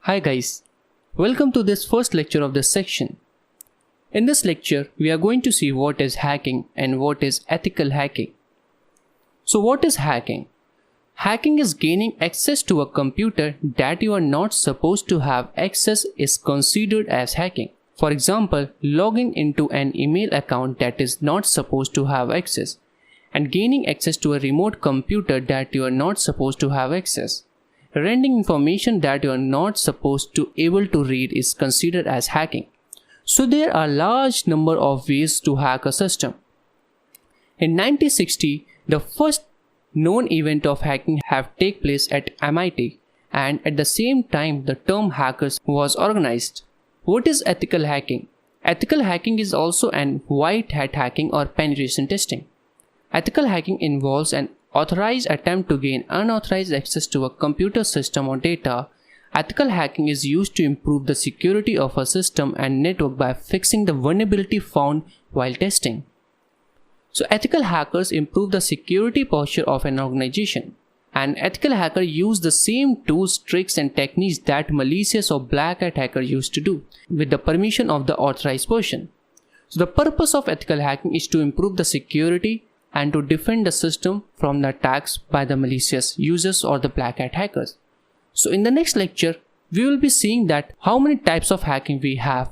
Hi guys, welcome to this first lecture of this section. In this lecture, we are going to see what is hacking and what is ethical hacking. So what is hacking? Hacking is gaining access to a computer that you are not supposed to have access is considered as hacking. For example, logging into an email account that is not supposed to have access and gaining access to a remote computer that you are not supposed to have access. Rendering information that you are not supposed to able to read is considered as hacking. So there are large number of ways to hack a system. In 1960, the first known event of hacking have take place at MIT, and at the same time the term hackers was organized. What is ethical hacking? Ethical hacking is also an white hat hacking or penetration testing. Ethical hacking involves an authorized attempt to gain unauthorized access to a computer system or data. Ethical hacking is used to improve the security of a system and network by fixing the vulnerability found while testing. So ethical hackers improve the security posture of an organization. An ethical hacker use the same tools, tricks and techniques that malicious or black hat hacker used to do with the permission of the authorized person. So the purpose of ethical hacking is to improve the security and to defend the system from the attacks by the malicious users or the black hat hackers. So in the next lecture, we will be seeing that how many types of hacking we have